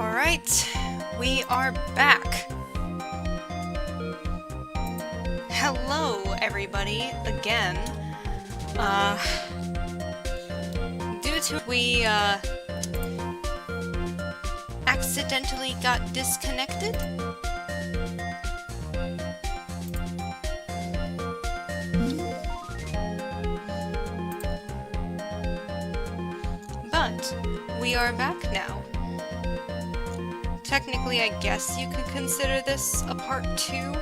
Alright, we are back. Hello, everybody, again. Due to we, accidentally got disconnected? But we are back now. Technically, I guess you could consider this a part 2,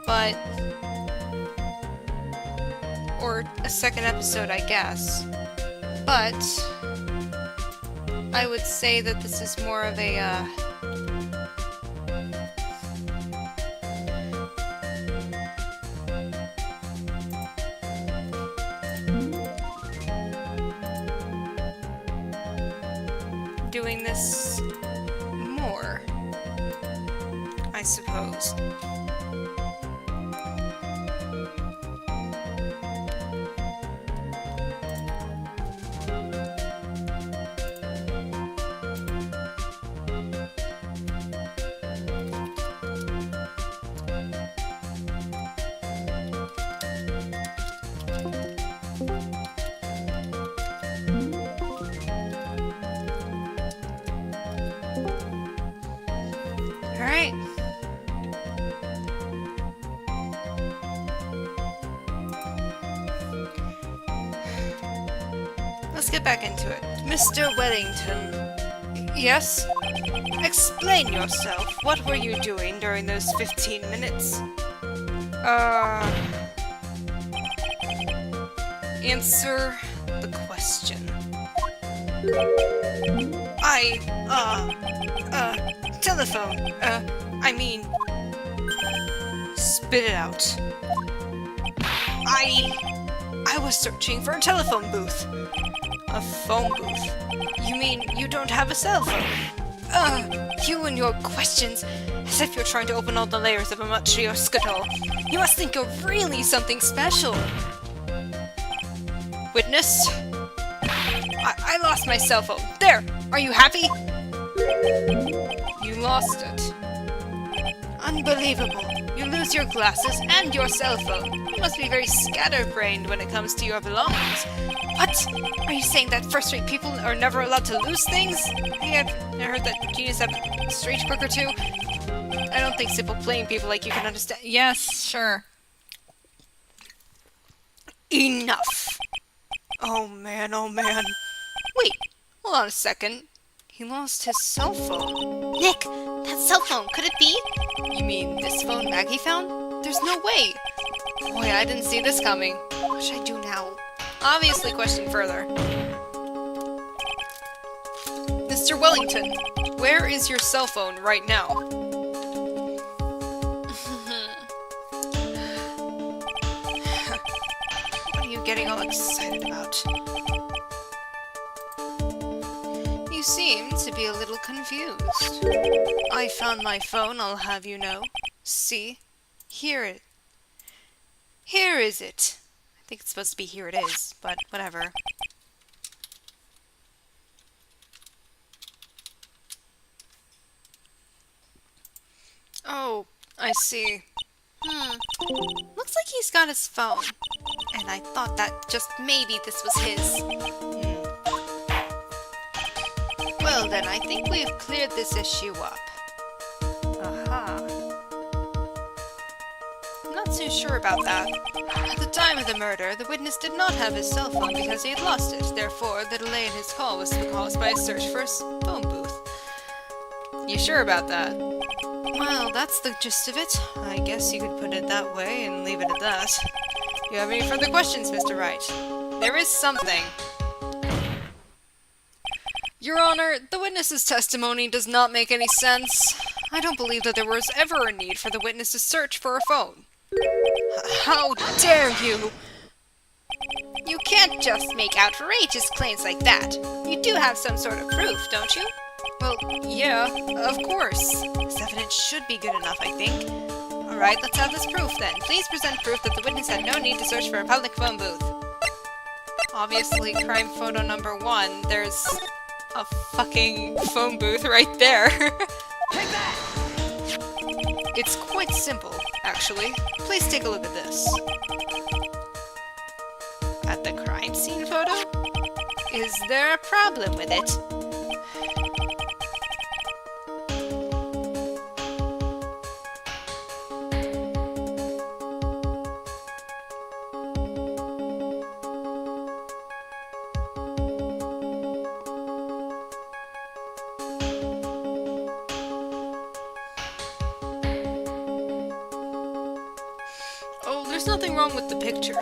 but... or a second episode, I guess. But... I would say that this is more of a, doing this more, I suppose. Alright. Let's get back into it. Mr. Wellington. Yes? Explain yourself. What were you doing during those 15 minutes? Answer the question. Telephone. I mean... Spit it out. I was searching for a telephone booth. A phone booth? You mean you don't have a cell phone? You and your questions, as if you're trying to open all the layers of a matryoshka. You must think you're really something special. Witness? I lost my cell phone. There! Are you happy? You lost it. Unbelievable. You lose your glasses and your cell phone. You must be very scatterbrained when it comes to your belongings. What? Are you saying that first-rate people are never allowed to lose things? I heard that genius have a strange quirk or two. I don't think simple plain people like you can understand. Yes, sure. Enough! Oh man, oh man. Wait, hold on a second. He lost his cell phone. Nick, that cell phone, could it be? You mean this phone Maggie found? There's no way. Boy, I didn't see this coming. What should I do now? Obviously question further. Mr. Wellington, where is your cell phone right now? What are you getting all excited about? You seem to be a little confused. I found my phone, I'll have you know. See? Here is it. I think it's supposed to be here it is, but whatever. Oh, I see. Looks like he's got his phone. And I thought that just maybe this was his. Well then, I think we've cleared this issue up. Aha. I'm not so sure about that. At the time of the murder, the witness did not have his cell phone because he had lost it. Therefore, the delay in his call was caused by a search for a phone booth. You sure about that? Well, that's the gist of it. I guess you could put it that way and leave it at that. You have any further questions, Mr. Wright? There is something. Your Honor, the witness's testimony does not make any sense. I don't believe that there was ever a need for the witness to search for a phone. How dare you! You can't just make outrageous claims like that. You do have some sort of proof, don't you? Well, yeah, of course. This evidence should be good enough, I think. Alright, let's have this proof then. Please present proof that the witness had no need to search for a public phone booth. Obviously, crime photo number 1, there's a fucking phone booth right there. Take that! It's quite simple, actually. Please take a look at this. At the crime scene photo? Is there a problem with it? Oh, there's nothing wrong with the picture.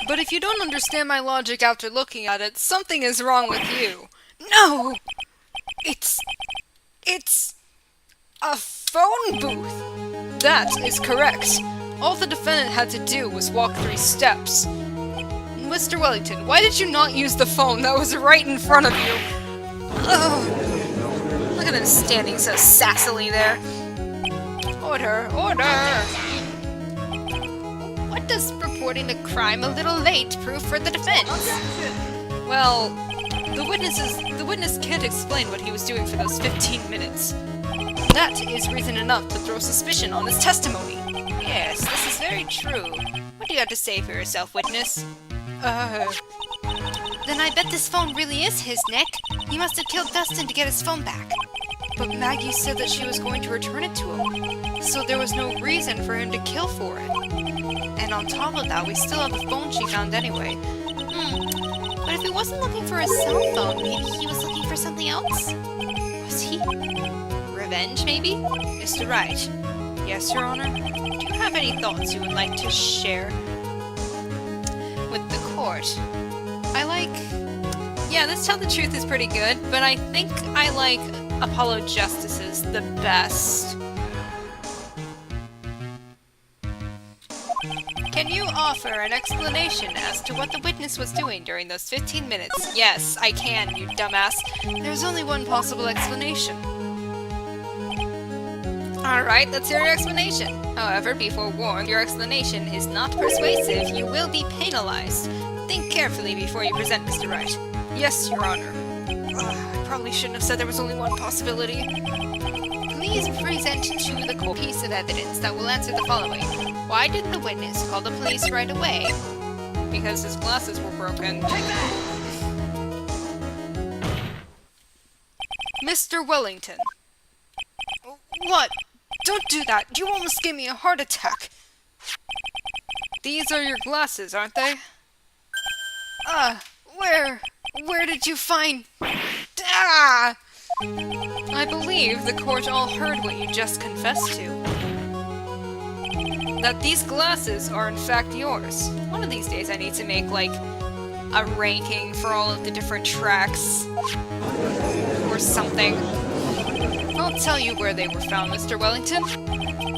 But if you don't understand my logic after looking at it, something is wrong with you. No! It's a phone booth! That is correct. All the defendant had to do was walk 3 steps. Mr. Wellington, why did you not use the phone that was right in front of you? Ugh. Look at him standing so sassily there. Order, order! What does reporting the crime a little late prove for the defense? Objection! Well, the witness can't explain what he was doing for those 15 minutes. That is reason enough to throw suspicion on his testimony. Yes, this is very true. What do you have to say for yourself, witness? Then I bet this phone really is his, Nick. He must have killed Dustin to get his phone back. But Maggie said that she was going to return it to him, so there was no reason for him to kill for it. And on top of that, we still have the phone she found anyway. But if he wasn't looking for a cell phone, maybe he was looking for something else? Was he? Revenge, maybe? Mr. Wright. Yes, Your Honor? Do you have any thoughts you would like to share with the court? Yeah, this Tell the Truth is pretty good, but I think I like Apollo Justice's the best. Can you offer an explanation as to what the witness was doing during those 15 minutes? Yes, I can, you dumbass. There's only one possible explanation. Alright, let's hear your explanation. However, be forewarned, your explanation is not persuasive. You will be penalized. Think carefully before you present, Mr. Wright. Yes, Your Honor. I probably shouldn't have said there was only one possibility. Please present to the court a piece of evidence that will answer the following. Why did the witness call the police right away? Because his glasses were broken. Take that! Mr. Wellington. What? Don't do that. You almost gave me a heart attack. These are your glasses, aren't they? Where did you find... Ah! I believe the court all heard what you just confessed to. That these glasses are in fact yours. One of these days I need to make, like, a ranking for all of the different tracks. Or something. I'll tell you where they were found, Mr. Wellington.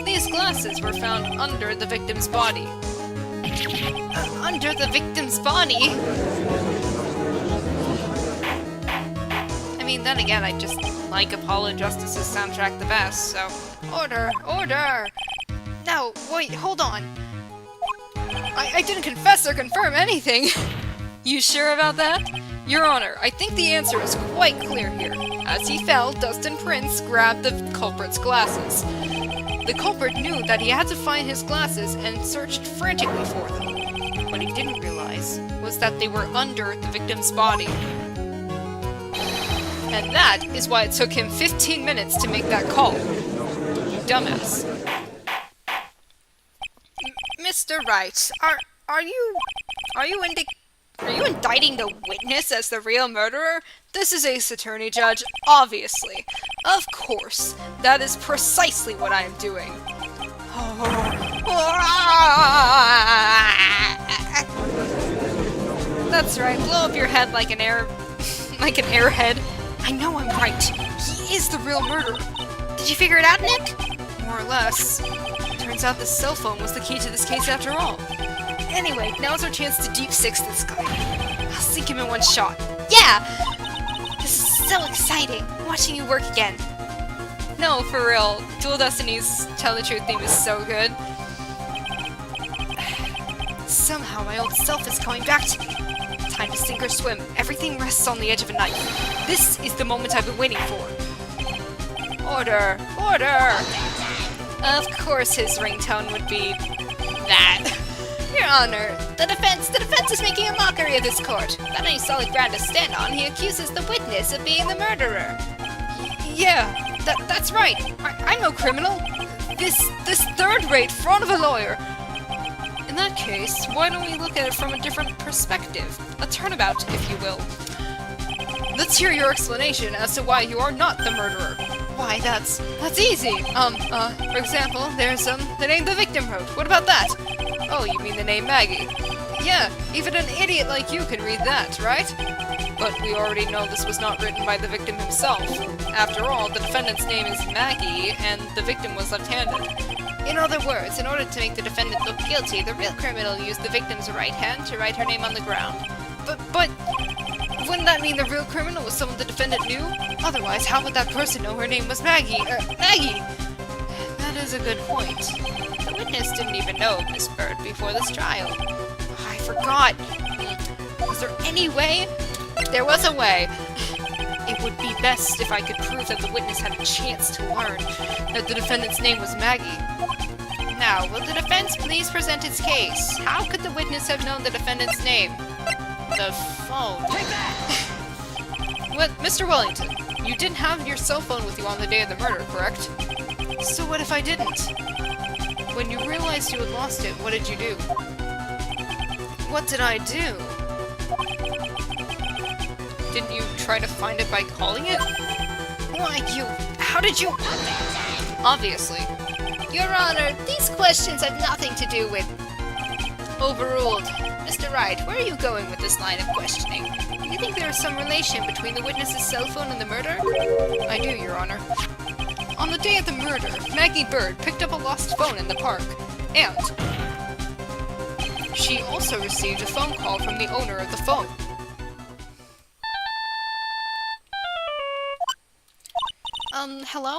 These glasses were found under the victim's body. Under the victim's body? I mean, then again, I just like Apollo Justice's soundtrack the best, so... Order! Order! No, wait, hold on. I didn't confess or confirm anything! You sure about that? Your Honor, I think the answer is quite clear here. As he fell, Dustin Prince grabbed the culprit's glasses. The culprit knew that he had to find his glasses and searched frantically for them. What he didn't realize was that they were under the victim's body. And that is why it took him 15 minutes to make that call. You dumbass. Mr. Wright, are you indicting the witness as the real murderer? This is Ace Attorney, Judge, obviously. Of course, that is precisely what I am doing. That's right, blow up your head like an airhead. I know I'm right. He is the real murderer. Did you figure it out, Nick? More or less. Turns out the cell phone was the key to this case after all. Anyway, now's our chance to deep six this guy. I'll sink him in one shot. Yeah! This is so exciting, watching you work again. No, for real. Dual Destiny's Tell the Truth theme is so good. Somehow my old self is coming back to me. Time time to sink or swim. Everything rests on the edge of a knife. This is the moment I've been waiting for. Order! Order! Of course his ringtone would be that. Your Honor, the defense is making a mockery of this court. Without any solid ground to stand on, he accuses the witness of being the murderer. Yeah, that's right. I'm no criminal. This third-rate fraud of a lawyer. In that case, why don't we look at it from a different perspective? A turnabout, if you will. Let's hear your explanation as to why you are not the murderer. Why, that's easy. For example, there's, the name the victim wrote. What about that? Oh, you mean the name Maggie? Yeah, even an idiot like you can read that, right? But we already know this was not written by the victim himself. After all, the defendant's name is Maggie, and the victim was left-handed. In other words, in order to make the defendant look guilty, the real criminal used the victim's right hand to write her name on the ground. But wouldn't that mean the real criminal was someone the defendant knew? Otherwise, how would that person know her name was Maggie? Maggie! That is a good point. The witness didn't even know of Miss Bird before this trial. I forgot. Was there any way? There was a way. It would be best if I could prove that the witness had a chance to learn that the defendant's name was Maggie. Now, will the defense please present its case? How could the witness have known the defendant's name? The phone. Take that! What, Mr. Wellington, you didn't have your cell phone with you on the day of the murder, correct? So what if I didn't? When you realized you had lost it, what did you do? What did I do? Didn't you try to find it by calling it? Why, how did you... Obviously. Your Honor, these questions have nothing to do with... Overruled. Mr. Wright, where are you going with this line of questioning? Do you think there is some relation between the witness's cell phone and the murder? I do, Your Honor. On the day of the murder, Maggie Bird picked up a lost phone in the park, and she also received a phone call from the owner of the phone. Hello?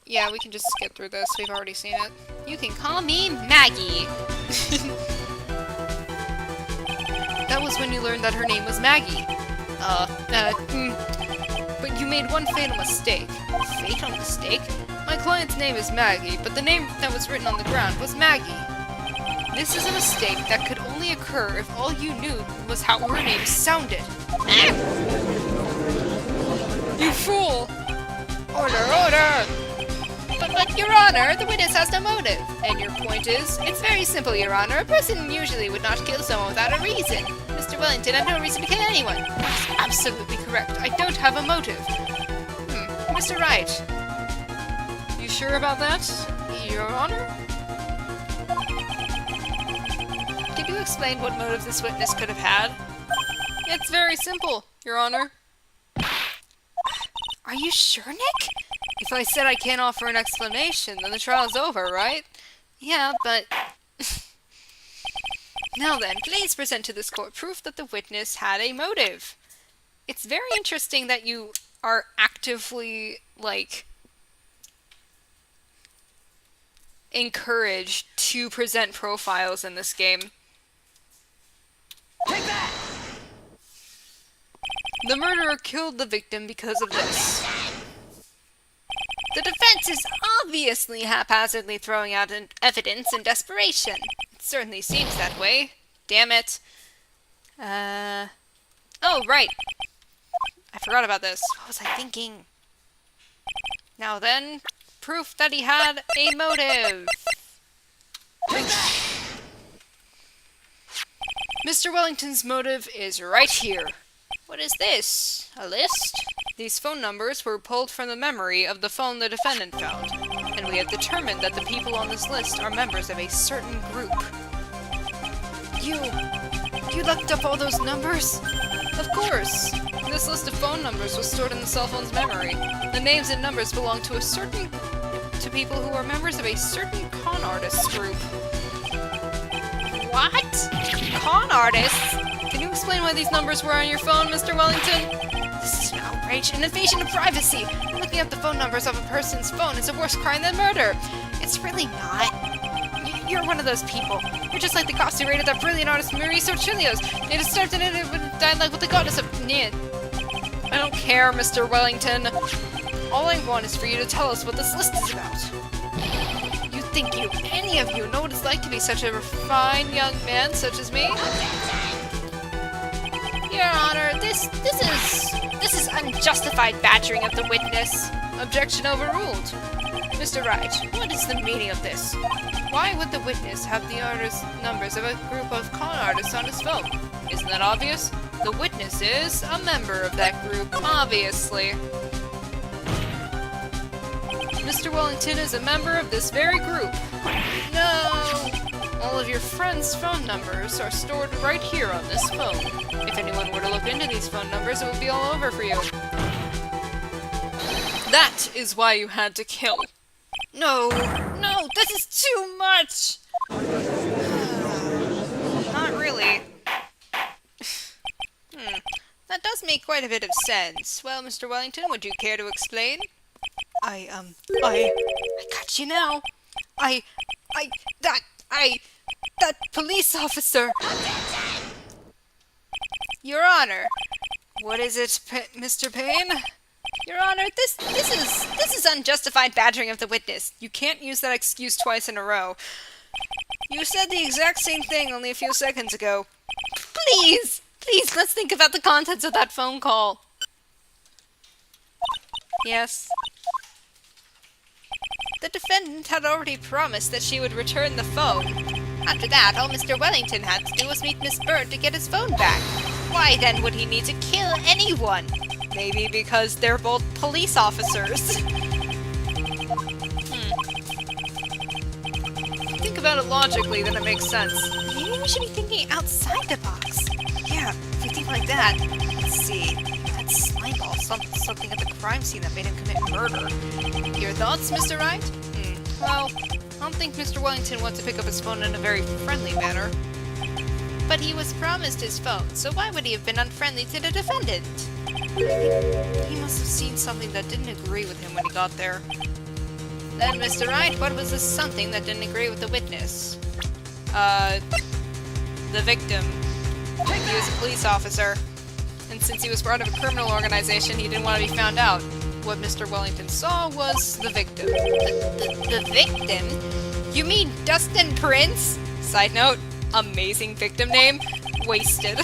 Yeah, we can just skip through this. We've already seen it. You can call me Maggie. That was when you learned that her name was Maggie. But you made one fatal mistake. Fatal mistake? My client's name is Maggie, but the name that was written on the ground was Maggie. This is a mistake that could only occur if all you knew was how her name sounded. You fool! Order, order! But, Your Honor, the witness has no motive. And your point is? It's very simple, Your Honor. A person usually would not kill someone without a reason. Mr. Wellington had no reason to kill anyone. That's absolutely correct. I don't have a motive. Mr. Wright. You sure about that, Your Honor? Can you explain what motive this witness could have had? It's very simple, Your Honor. Are you sure, Nick? If I said I can't offer an explanation, then the trial's over, right? Yeah, but... Now then, please present to this court proof that the witness had a motive. It's very interesting that you are actively, like, encouraged to present profiles in this game. Take that! The murderer killed the victim because of this. The defense is obviously haphazardly throwing out evidence in desperation. It certainly seems that way. Damn it. Oh, right. I forgot about this. What was I thinking? Now then, proof that he had a motive. Mr. Wellington's motive is right here. What is this? A list? These phone numbers were pulled from the memory of the phone the defendant found, and we have determined that the people on this list are members of a certain group. You looked up all those numbers? Of course! This list of phone numbers was stored in the cell phone's memory. The names and numbers belong to people who are members of a certain con artists group. What? Con artists? Can you explain why these numbers were on your phone, Mr. Wellington? This is an outrage, an invasion of privacy! Looking up the phone numbers of a person's phone is a worse crime than murder! It's really not. You're one of those people. You're just like the cops who raided that brilliant artist Mauricio Chilios. They just started in it with dialogue with the goddess of Nid. I don't care, Mr. Wellington. All I want is for you to tell us what this list is about. You think any of you know what it's like to be such a refined young man such as me? Your Honor, this is unjustified badgering of the witness. Objection overruled. Mr. Wright, what is the meaning of this? Why would the witness have the artist numbers of a group of con artists on his phone? Isn't that obvious? The witness is a member of that group, obviously. Mr. Wellington is a member of this very group. No! All of your friends' phone numbers are stored right here on this phone. If anyone were to look into these phone numbers, it would be all over for you. That is why you had to kill. No, this is too much! Not really. That does make quite a bit of sense. Well, Mr. Wellington, would you care to explain? I got you now. That police officer. Your Honor. What is it, Mr. Payne? Your Honor, this is unjustified badgering of the witness. You can't use that excuse twice in a row. You said the exact same thing only a few seconds ago. Please, let's think about the contents of that phone call. Yes. The defendant had already promised that she would return the phone. After that, all Mr. Wellington had to do was meet Miss Bird to get his phone back. Why then would he need to kill anyone? Maybe because they're both police officers. Think about it logically, then it makes sense. Maybe we should be thinking outside the box. Yeah, if you think like that. Let's see. That Slimeball something at the crime scene that made him commit murder. Your thoughts, Mr. Wright? Well, I don't think Mr. Wellington wants to pick up his phone in a very friendly manner. But he was promised his phone, so why would he have been unfriendly to the defendant? He must have seen something that didn't agree with him when he got there. Then, Mr. Wright, what was this something that didn't agree with the witness? The victim. He was a police officer. And since he was part of a criminal organization, he didn't want to be found out. What Mr. Wellington saw was the victim. The victim? You mean Dustin Prince? Side note, amazing victim name. Wasted.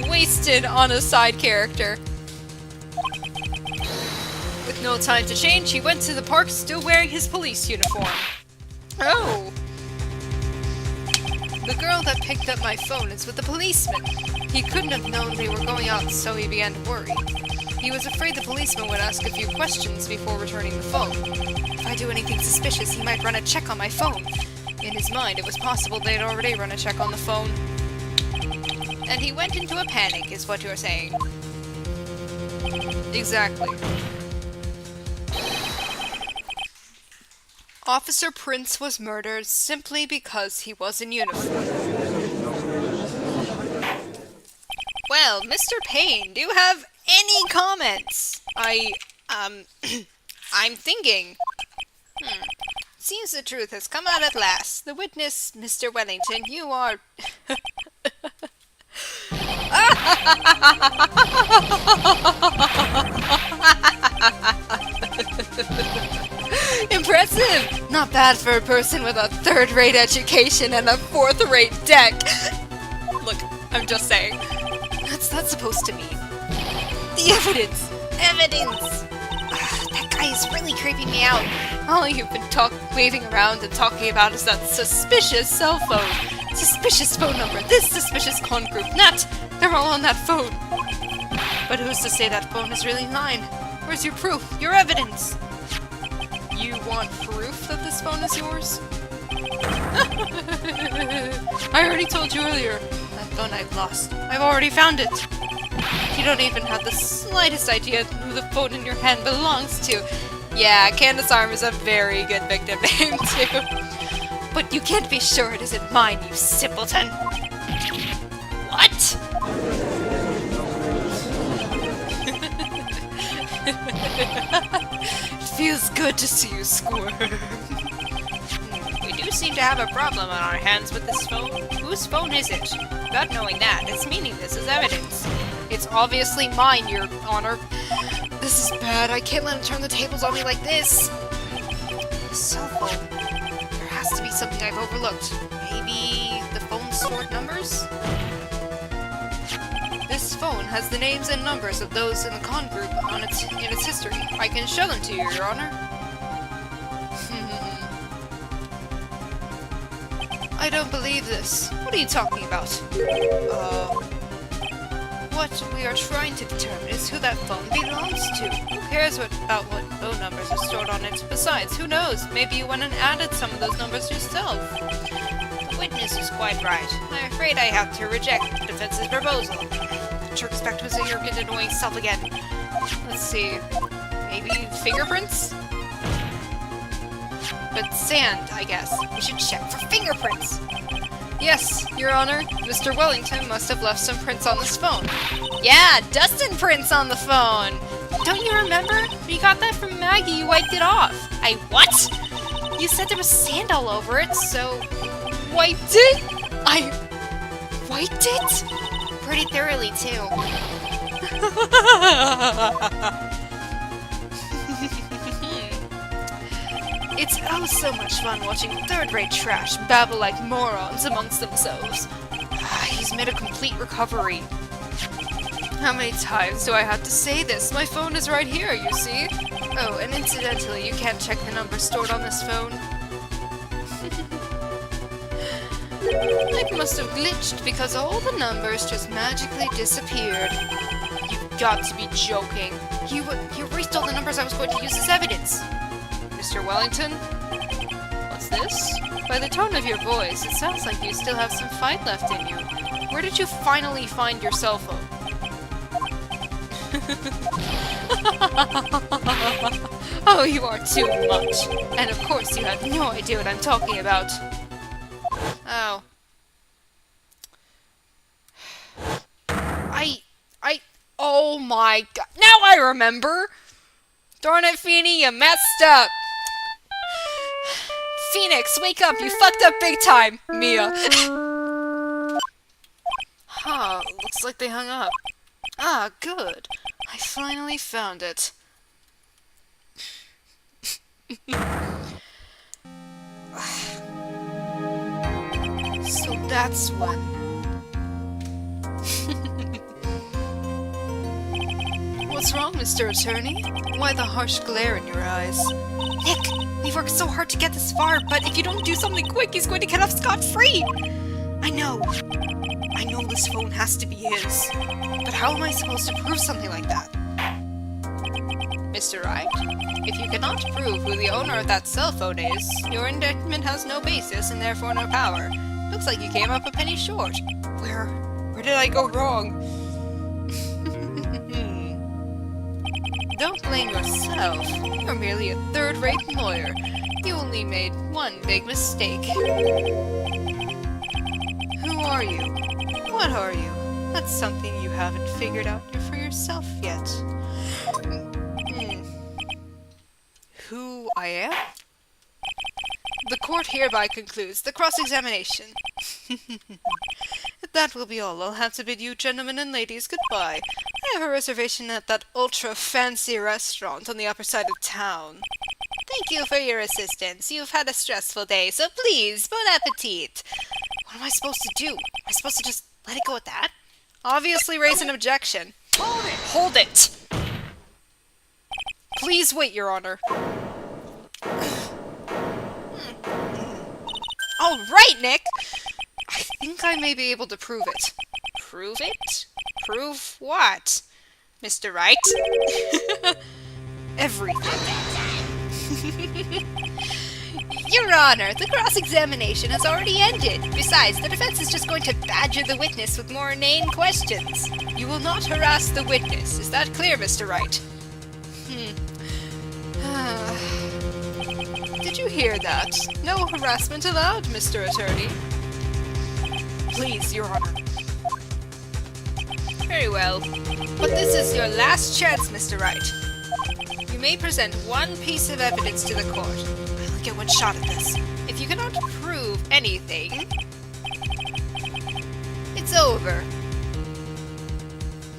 Wasted on a side character. With no time to change, he went to the park still wearing his police uniform. Oh. The girl that picked up my phone is with the policeman. He couldn't have known they were going out, so he began to worry. He was afraid the policeman would ask a few questions before returning the phone. If I do anything suspicious, he might run a check on my phone. In his mind, it was possible they'd already run a check on the phone. And he went into a panic, is what you're saying. Exactly. Officer Prince was murdered simply because he was in uniform. Well, Mr. Payne, do you have any comments? I'm thinking. Seems the truth has come out at last. The witness, Mr. Wellington, you are... Impressive! Not bad for a person with a third-rate education and a fourth-rate deck. Look, I'm just saying. What's that supposed to mean? The evidence! Evidence! That guy is really creeping me out. All you've been waving around and talking about is that suspicious cell phone. Suspicious phone number. This suspicious con group. That! They're all on that phone. But who's to say that phone is really mine? Where's your proof? Your evidence? You want proof that this phone is yours? I already told you earlier. That phone I've lost. I've already found it. You don't even have the slightest idea who the phone in your hand belongs to. Yeah, Candace Arm is a very good victim name, too. But you can't be sure it isn't mine, you simpleton. What? It feels good to see you squirm. We do seem to have a problem on our hands with this phone. Whose phone is it? without knowing that, it's meaningless as evidence. It's obviously mine, Your Honor. This is bad. I can't let him turn the tables on me like this. A cell phone. There has to be something I've overlooked. Maybe the phone stored numbers? This phone has the names and numbers of those in the con group in its history. I can show them to you, Your Honor. I don't believe this. What are you talking about? What we are trying to determine is who that phone belongs to. Who cares about what phone numbers are stored on it? Besides, who knows? Maybe you went and added some of those numbers yourself. The witness is quite right. I'm afraid I have to reject the defense's proposal. Jerks back to his arrogant, annoying self again. Let's see. Maybe fingerprints? But sand, I guess. We should check for fingerprints. Yes, Your Honor. Mr. Wellington must have left some prints on this phone. Yeah, Dustin prints on the phone! Don't you remember? We got that from Maggie, you wiped it off. I what? You said there was sand all over it, so... Wiped it? I... wiped it? Pretty thoroughly, too. It's oh so much fun watching third-rate trash babble like morons amongst themselves. He's made a complete recovery. How many times do I have to say this? My phone is right here, you see? Oh, and incidentally, you can't check the number stored on this phone. It must have glitched because all the numbers just magically disappeared. You've got to be joking. You erased all the numbers I was going to use as evidence. Mr. Wellington? What's this? By the tone of your voice, it sounds like you still have some fight left in you. Where did you finally find your cell phone? Oh, you are too much. And of course you have no idea what I'm talking about. Oh. Oh my god. Now I remember! Darn it, Feeny, you messed up! Phoenix, wake up! You fucked up big time! Mia. Huh, looks like they hung up. Ah, good. I finally found it. So that's when... What's wrong, Mr. Attorney? Why the harsh glare in your eyes? Nick, we've worked so hard to get this far, but if you don't do something quick, he's going to get off scot-free! I know this phone has to be his, but how am I supposed to prove something like that? Mr. Wright, if you cannot prove who the owner of that cell phone is, your indictment has no basis and therefore no power. Looks like you came up a penny short. Where did I go wrong? Don't blame yourself. You're merely a third-rate lawyer. You only made one big mistake. Who are you? What are you? That's something you haven't figured out for yourself yet. Who I am? The court hereby concludes the cross-examination. That will be all. I'll have to bid you gentlemen and ladies goodbye. I have a reservation at that ultra-fancy restaurant on the upper side of town. Thank you for your assistance. You've had a stressful day, so please, bon appetit. What am I supposed to do? Am I supposed to just let it go at that? Obviously raise an objection. Hold it! Hold it! Please wait, Your Honor. All right, Nick! I think I may be able to prove it. Prove it? Prove what? Mr. Wright? Everything. Your Honor, the cross-examination has already ended. Besides, the defense is just going to badger the witness with more inane questions. You will not harass the witness. Is that clear, Mr. Wright? Did you hear that? No harassment allowed, Mr. Attorney. Please, Your Honor. Very well. But this is your last chance, Mr. Wright. You may present one piece of evidence to the court. I only get one shot at this. If you cannot prove anything, It's over.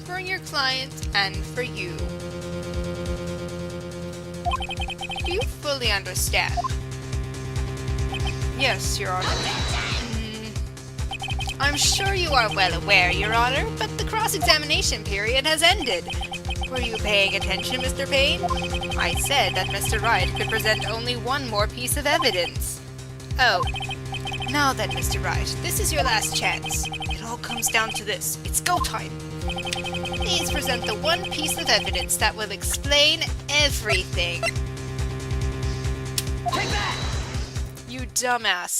For your client and for you. Do you fully understand? Yes, Your Honor. I'm sure you are well aware, Your Honor, but the cross-examination period has ended. Were you paying attention, Mr. Payne? I said that Mr. Wright could present only one more piece of evidence. Oh. Now then, Mr. Wright, this is your last chance. It all comes down to this. It's go time. Please present the one piece of evidence that will explain everything. Take that! You dumbass.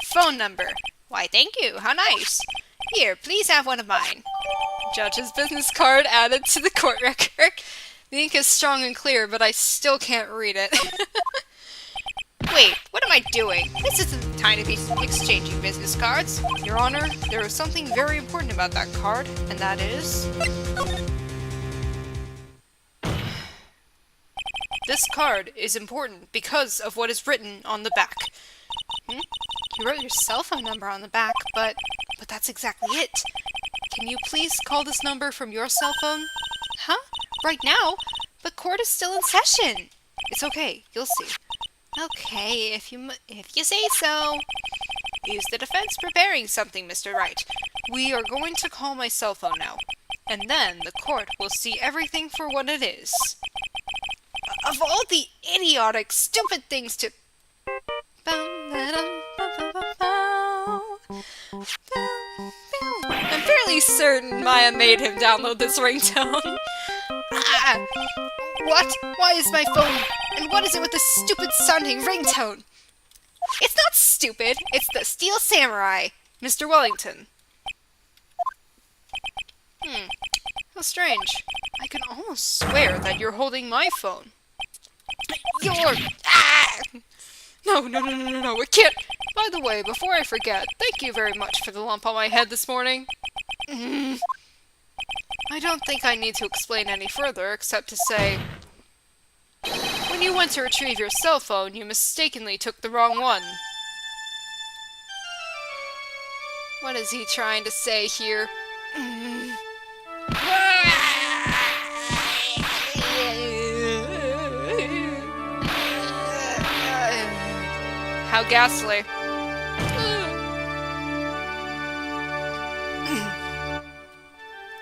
Phone number. Why, thank you. How nice. Here, please have one of mine. Judge's business card added to the court record. The ink is strong and clear, but I still can't read it. Wait, what am I doing? This isn't the time to be exchanging business cards. Your Honor, there is something very important about that card, and that is... This card is important because of what is written on the back. You wrote your cell phone number on the back, but that's exactly it. Can you please call this number from your cell phone? Huh? Right now? But court is still in session. It's okay. You'll see. Okay, if you say so. Is the defense preparing something, Mr. Wright? We are going to call my cell phone now, and then the court will see everything for what it is. Of all the idiotic, stupid things to... I'm fairly certain Maya made him download this ringtone. What? Why is my phone... And what is it with this stupid sounding ringtone? It's not stupid. It's the Steel Samurai, Mr. Wellington. How strange. I can almost swear that you're holding my phone. You're... No, it can't... By the way, before I forget, thank you very much for the lump on my head this morning. I don't think I need to explain any further, except to say... When you went to retrieve your cell phone, you mistakenly took the wrong one. What is he trying to say here? How ghastly.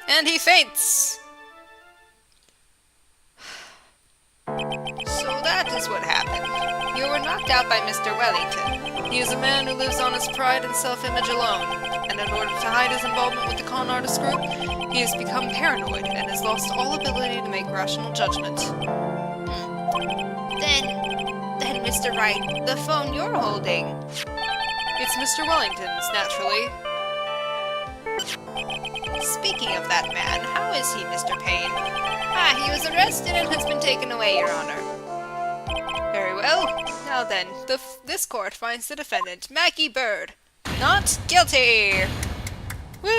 And he faints. So that is what happened. You were knocked out by Mr. Wellington. He is a man who lives on his pride and self-image alone, and in order to hide his involvement with the con artist group, he has become paranoid and has lost all ability to make rational judgment. Then, Mr. Wright, the phone you're holding... It's Mr. Wellington's, naturally. Speaking of that man, how is he, Mr. Payne? He was arrested and has been taken away, Your Honor. Very well. Now then, this court finds the defendant, Maggie Bird, not guilty! Woo!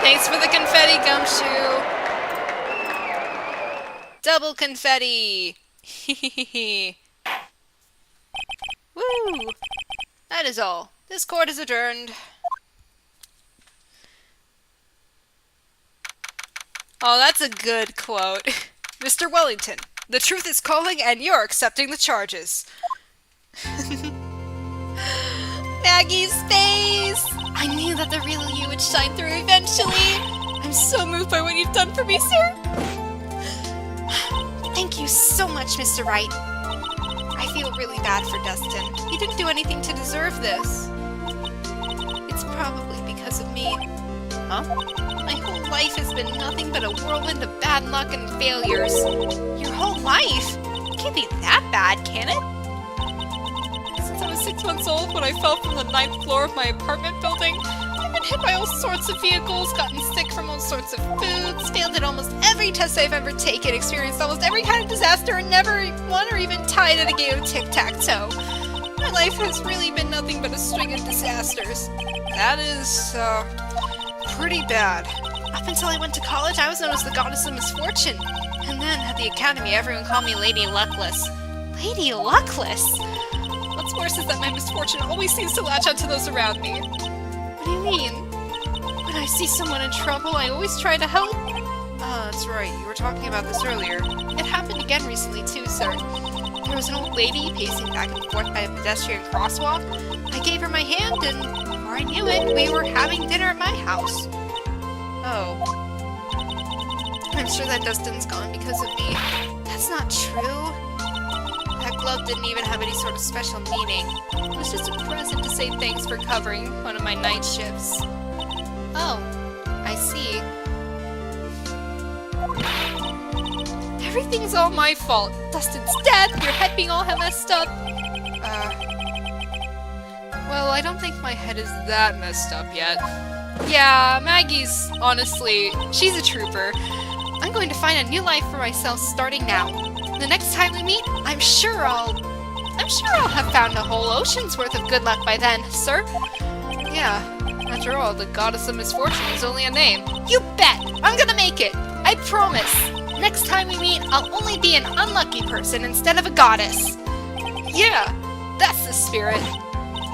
Thanks for the confetti, Gumshoe! Double confetti! Hehehe. Woo! That is all. This court is adjourned. Oh, that's a good quote. Mr. Wellington, the truth is calling and you're accepting the charges. Maggie's face! I knew that the real you would shine through eventually. I'm so moved by what you've done for me, sir. Thank you so much, Mr. Wright. I feel really bad for Dustin. He didn't do anything to deserve this. It's probably because of me. Huh? My whole life has been nothing but a whirlwind of bad luck and failures. Your whole life? It can't be that bad, can it? Since I was 6 months old, when I fell from the 9th floor of my apartment building, I've been hit by all sorts of vehicles, gotten sick from all sorts of foods, failed at almost every test I've ever taken, experienced almost every kind of disaster, and never won or even tied at a game of tic-tac-toe. My life has really been nothing but a string of disasters. That is, pretty bad. Up until I went to college, I was known as the Goddess of Misfortune. And then, at the academy, everyone called me Lady Luckless. Lady Luckless? What's worse is that my misfortune always seems to latch onto those around me. What do you mean? When I see someone in trouble, I always try to help. That's right. You were talking about this earlier. It happened again recently too, sir. There was an old lady pacing back and forth by a pedestrian crosswalk. I gave her my hand, and before I knew it, we were having dinner at my house. Oh. I'm sure that Dustin's gone because of me. That's not true. That glove didn't even have any sort of special meaning. It was just a present to say thanks for covering one of my night shifts. Oh, I see. Everything's all my fault. Dustin's dead, your head being all messed up. Well, I don't think my head is that messed up yet. Yeah, Maggie's, honestly, she's a trooper. I'm going to find a new life for myself starting now. The next time we meet, I'm sure I'll have found a whole ocean's worth of good luck by then, sir. Yeah, after all, the goddess of misfortune is only a name. You bet! I'm gonna make it! I promise! Next time we meet, I'll only be an unlucky person instead of a goddess. Yeah, that's the spirit.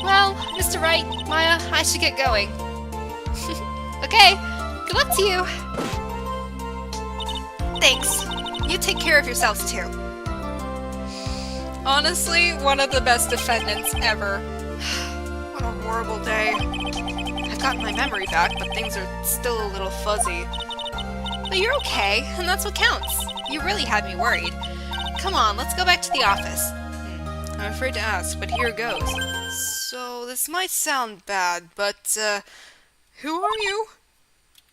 Well, Mr. Wright, Maya, I should get going. Okay, good luck to you. Thanks. You take care of yourselves too. Honestly, one of the best defendants ever. What a horrible day. I've gotten my memory back, but things are still a little fuzzy. But you're okay, and that's what counts. You really had me worried. Come on, let's go back to the office. I'm afraid to ask, but here goes. So, this might sound bad, but, who are you?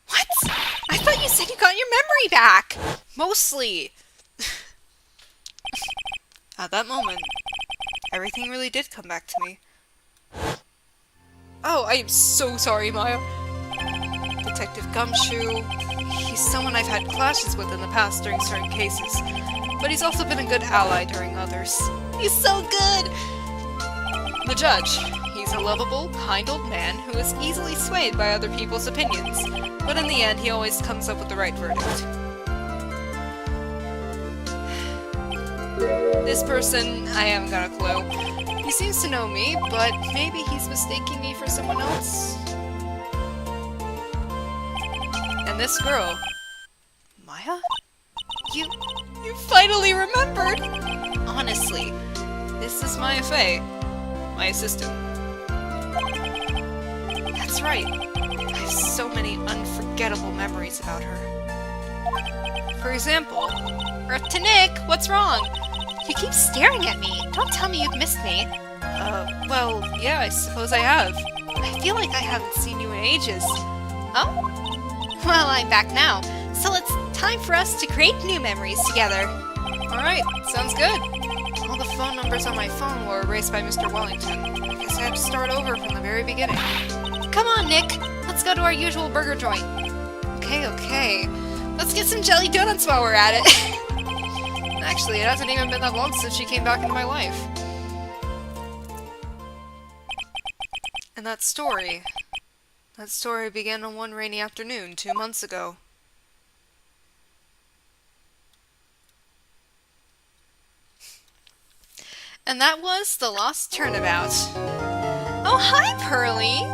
What? I thought you said you got your memory back! Mostly. At that moment, everything really did come back to me. Oh, I am so sorry, Maya. Detective Gumshoe, he's someone I've had clashes with in the past during certain cases, but he's also been a good ally during others. He's so good! The judge, he's a lovable, kind old man who is easily swayed by other people's opinions, but in the end he always comes up with the right verdict. This person, I haven't got a clue. He seems to know me, but maybe he's mistaking me for someone else. And this girl, Maya? You finally remembered! Honestly, this is Maya Fey, my assistant. That's right. I have so many unforgettable memories about her. For example, Earth to Nick, what's wrong? You keep staring at me. Don't tell me you've missed me. Well, yeah, I suppose I have. I feel like I haven't seen you in ages. Oh? Well, I'm back now, so it's time for us to create new memories together. Alright, sounds good. All the phone numbers on my phone were erased by Mr. Wellington. I guess I have to start over from the very beginning. Come on, Nick. Let's go to our usual burger joint. Okay. Let's get some jelly donuts while we're at it. Actually, it hasn't even been that long since she came back into my life. And that story began on one rainy afternoon 2 months ago. And that was The Lost Turnabout. Oh, hi, Pearly!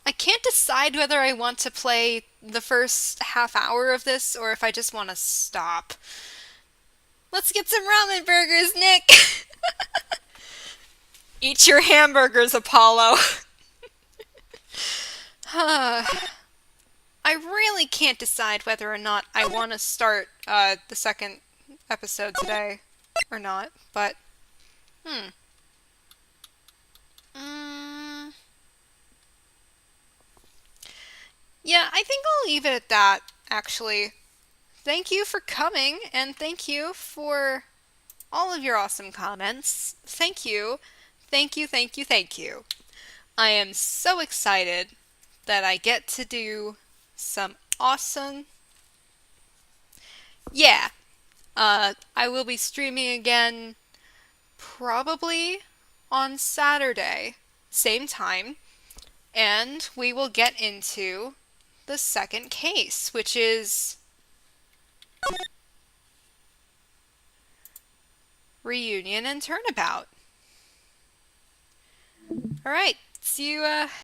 I can't decide whether I want to play the first half hour of this or if I just want to stop. Let's get some ramen burgers, Nick! Eat your hamburgers, Apollo! I really can't decide whether or not I want to start the second episode today or not, but yeah, I think I'll leave it at that, actually. Thank you for coming, and thank you for all of your awesome comments. Thank you. Thank you, thank you, thank you. I am so excited that I get to do some awesome... Yeah. I will be streaming again probably on Saturday, same time, and we will get into the second case, which is Reunion and Turnabout. Alright, see you